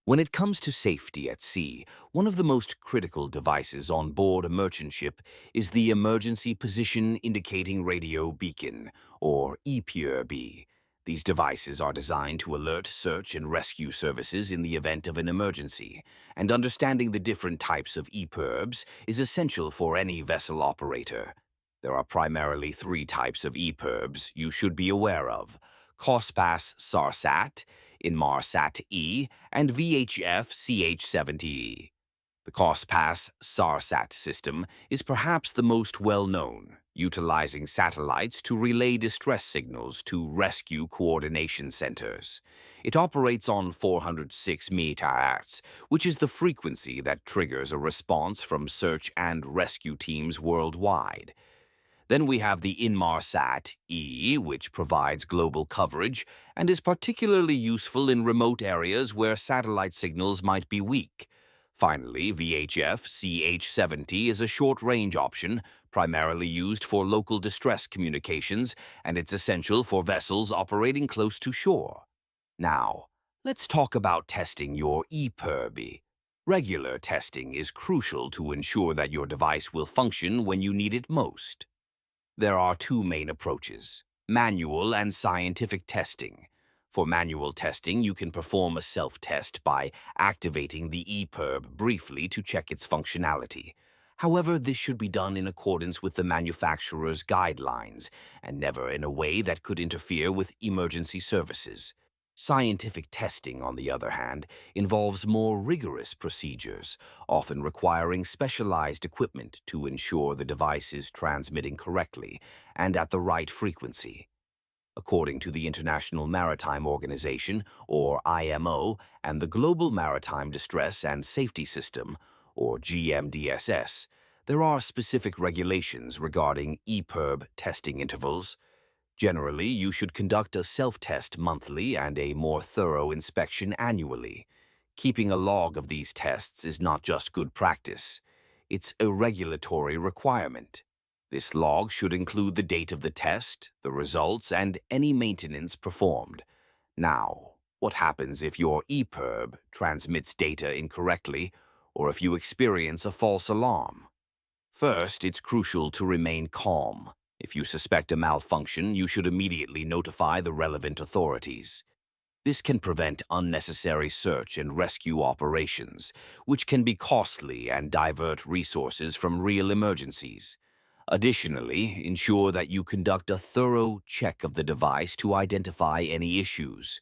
When it comes to safety at sea, one of the most critical devices on board a merchant ship is the Emergency Position Indicating Radio Beacon, or EPIRB. These devices are designed to alert search and rescue services in the event of an emergency, and understanding the different types of EPIRBs is essential for any vessel operator. There are primarily three types of EPIRBs you should be aware of: COSPAS-SARSAT, Inmarsat-E, and VHF-CH70E. The COSPAS-SARSAT system is perhaps the most well-known, utilizing satellites to relay distress signals to rescue coordination centers. It operates on 406 MHz, which is the frequency that triggers a response from search and rescue teams worldwide. Then we have the Inmarsat-E, which provides global coverage and is particularly useful in remote areas where satellite signals might be weak. Finally, VHF-CH70 is a short-range option, primarily used for local distress communications, and it's essential for vessels operating close to shore. Now, let's talk about testing your EPIRB. Regular testing is crucial to ensure that your device will function when you need it most. There are two main approaches: manual and scientific testing. For manual testing, you can perform a self-test by activating the EPIRB briefly to check its functionality. However, this should be done in accordance with the manufacturer's guidelines and never in a way that could interfere with emergency services. Scientific testing, on the other hand, involves more rigorous procedures, often requiring specialized equipment to ensure the device is transmitting correctly and at the right frequency. According to the International Maritime Organization, or IMO, and the Global Maritime Distress and Safety System, or GMDSS, there are specific regulations regarding EPIRB testing intervals. Generally, you should conduct a self-test monthly and a more thorough inspection annually. Keeping a log of these tests is not just good practice. It's a regulatory requirement. This log should include the date of the test, the results, and any maintenance performed. Now, what happens if your EPIRB transmits data incorrectly or if you experience a false alarm? First, it's crucial to remain calm. If you suspect a malfunction, you should immediately notify the relevant authorities. This can prevent unnecessary search and rescue operations, which can be costly and divert resources from real emergencies. Additionally, ensure that you conduct a thorough check of the device to identify any issues.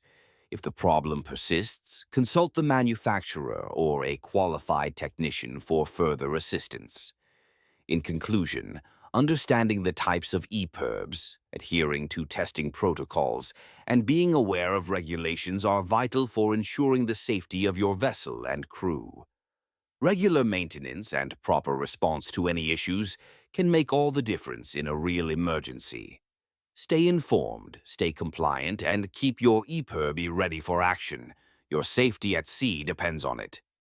If the problem persists, consult the manufacturer or a qualified technician for further assistance. In conclusion, understanding the types of EPIRBs, adhering to testing protocols, and being aware of regulations are vital for ensuring the safety of your vessel and crew. Regular maintenance and proper response to any issues can make all the difference in a real emergency. Stay informed, stay compliant, and keep your EPIRB ready for action. Your safety at sea depends on it.